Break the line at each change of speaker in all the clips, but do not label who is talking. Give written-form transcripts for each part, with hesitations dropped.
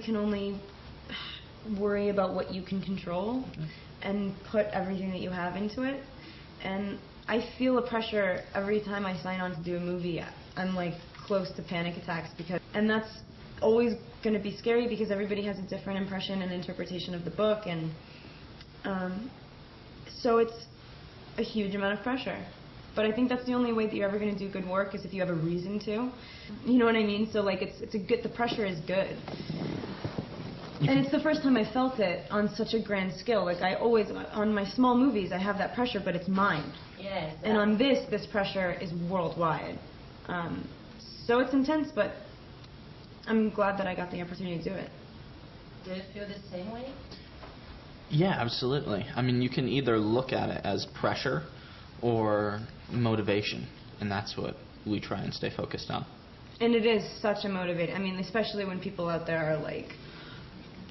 can only worry about what you can control and put everything that you have into it. And I feel a pressure every time I sign on to do a movie. I'm like close to panic attacks and that's always going to be scary because everybody has a different impression and interpretation of the book, and so it's a huge amount of pressure. But I think that's the only way that you're ever going to do good work is if you have a reason to. You know what I mean? So like the pressure is good. And it's the first time I felt it on such a grand scale. Like I always, on my small movies, I have that pressure, but it's mine.
Yes.
And on this pressure is worldwide. So it's intense, but I'm glad that I got the opportunity to do it.
Did it feel the same way?
Yeah, absolutely. I mean, you can either look at it as pressure or motivation, and that's what we try and stay focused on.
And it is such a motivator. I mean, especially when people out there are like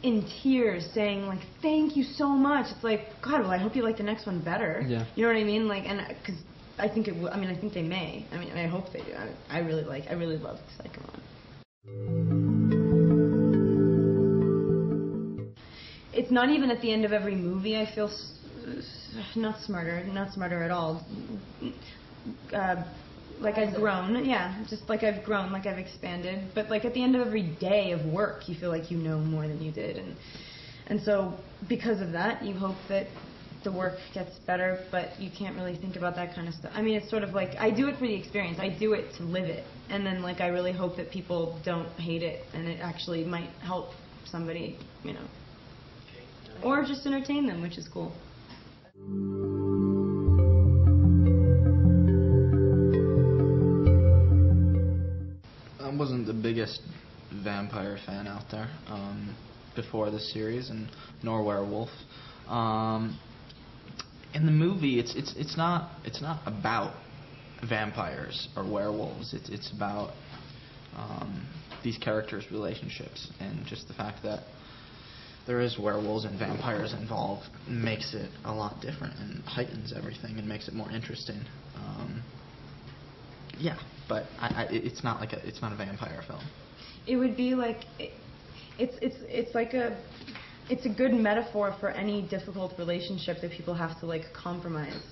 in tears saying like, thank you so much. It's like, God, well, I hope you like the next one better.
Yeah.
You know what I mean? Like, and because I think I think they may. I mean, I hope they do. I really love Psycho. It's not even at the end of every movie I feel not smarter at all. Like I've grown, just like I've grown, like I've expanded. But like at the end of every day of work, you feel like you know more than you did, and so because of that, you hope that the work gets better, but you can't really think about that kind of stuff. I mean, it's sort of like I do it for the experience. I do it to live it, and then like I really hope that people don't hate it, and it actually might help somebody, you know, or just entertain them, which is cool.
I wasn't the biggest vampire fan out there before this series, and nor werewolf. In the movie, it's not about vampires or werewolves. It's about these characters' relationships, and just the fact that there is werewolves and vampires involved makes it a lot different and heightens everything and makes it more interesting. But it's not a vampire film. It
would be like it's a good metaphor for any difficult relationship that people have to like compromise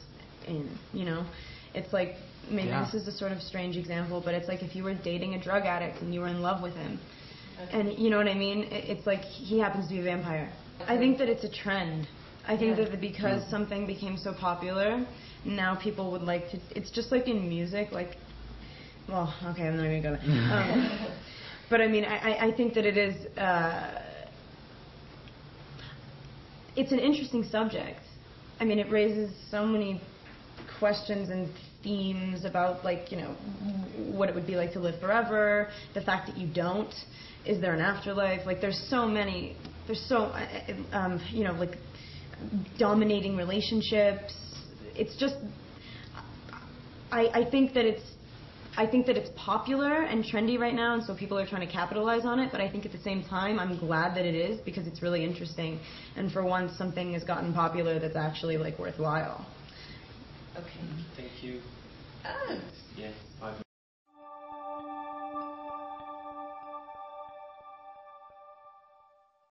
in. You know, it's like maybe this is a sort of strange example, but it's like if you were dating a drug addict and you were in love with him. Okay. And you know what I mean? It's like he happens to be a vampire. Okay. I think that it's a trend. I think that because something became so popular, now people would like to... It's just like in music, like... Well, okay, I'm not going to go there. But I mean, I think that it is... it's an interesting subject. I mean, it raises so many questions and themes about, like, you know, what it would be like to live forever, the fact that you don't. Is there an afterlife? Like, there's so many, you know, like, dominating relationships. It's just, I think that it's popular and trendy right now, and so people are trying to capitalize on it, but I think at the same time, I'm glad that it is, because it's really interesting, and for once, something has gotten popular that's actually, like, worthwhile.
Okay.
Thank you.
Ah.
Yes.